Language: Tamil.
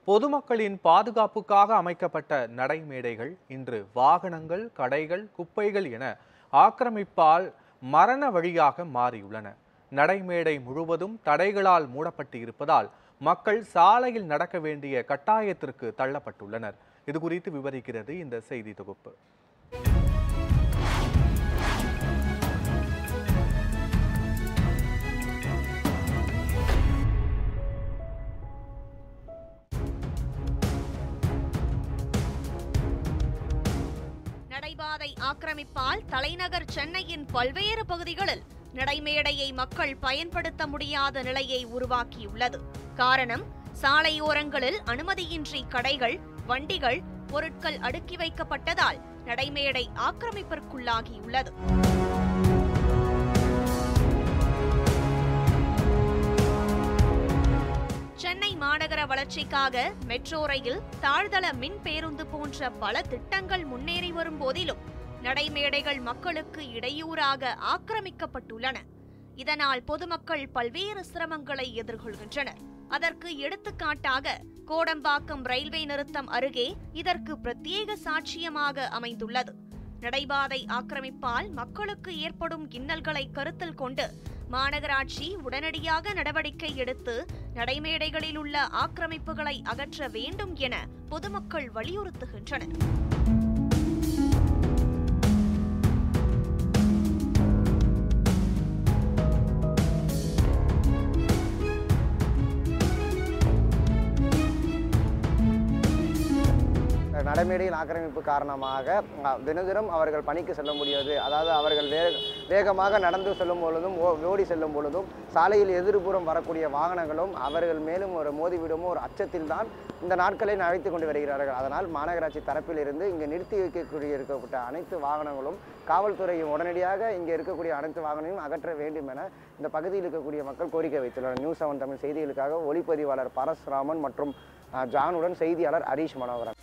பொதுமக்களின் பாதுகாப்புக்காக அமைக்கப்பட்ட நடைமேடைகள் இன்று வாகனங்கள், கடைகள், குப்பைகள் என ஆக்கிரமிப்பால் மரண வழியாக மாறியுள்ளன. நடைமேடை முழுவதும் தடைகளால் மூடப்பட்டு இருப்பதால் மக்கள் சாலையில் நடக்க வேண்டிய கட்டாயத்திற்கு தள்ளப்பட்டுள்ளனர். இது குறித்து விவரிக்கிறது இந்த செய்தி தொகுப்பு. நடைபாதை ஆக்கிரமிப்பால் தலைநகர் சென்னையின் பல்வேறு பகுதிகளில் நடைமேடையை மக்கள் பயன்படுத்த முடியாத நிலையை உருவாக்கியுள்ளது. காரணம், சாலையோரங்களில் அனுமதியின்றி கடைகள், வண்டிகள், பொருட்கள் அடுக்கி வைக்கப்பட்டதால் நடைமேடை ஆக்கிரமிப்பிற்குள்ளாகியுள்ளது. சென்னை மாநகர வளர்ச்சிக்காக மெட்ரோ ரயில், தாழ்தள மின் பேருந்து போன்ற பல திட்டங்கள் முன்னேறி வரும் போதிலும் நடைமேடைகள் மக்களுக்கு இடையூறாக ஆக்கிரமிக்கப்பட்டுள்ளன. இதனால் பொதுமக்கள் பல்வேறு சிரமங்களை எதிர்கொள்கின்றனர். அதற்கு எடுத்துக்காட்டாக கோடம்பாக்கம் ரயில்வே நிறுத்தம் அருகே இதற்கு பிரத்யேக சாட்சியமாக அமைந்துள்ளது. நடைபாதை ஆக்கிரமிப்பால் மக்களுக்கு ஏற்படும் இன்னல்களை கருத்தில் கொண்டு மாநகராட்சி உடனடியாக நடவடிக்கை எடுத்து நடைமேடைகளில் உள்ள ஆக்கிரமிப்புகளை அகற்ற வேண்டும் என பொதுமக்கள் வலியுறுத்துகின்றனர். நடைமேடையில் ஆக்கிரமிப்பு காரணமாக தினதினம் அவர்கள் பணிக்கு செல்ல முடியாது. அதாவது அவர்கள் வேகமாக நடந்து செல்லும் பொழுதும் ஓடி செல்லும் பொழுதும் சாலையில் எதிர்புறம் வரக்கூடிய வாகனங்களும் அவர்கள் மேலும் ஒரு மோதிவிடுமோ ஒரு அச்சத்தில் தான் இந்த நாட்களை அழைத்து கொண்டு வருகிறார்கள். அதனால் மாநகராட்சி தரப்பில் இருந்து இங்கே நிறுத்தி வைக்கக்கூடிய இருக்கப்பட்ட அனைத்து வாகனங்களும் காவல்துறையும் உடனடியாக இங்கே இருக்கக்கூடிய அனைத்து வாகனங்களையும் அகற்ற வேண்டும் என இந்த பகுதியில் இருக்கக்கூடிய மக்கள் கோரிக்கை வைத்துள்ளனர். நியூஸ் 7 தமிழ் செய்திகளுக்காக ஒளிப்பதிவாளர் பரசுராமன் மற்றும் ஜானுடன் செய்தியாளர் ஹரீஷ் மனோகரன்.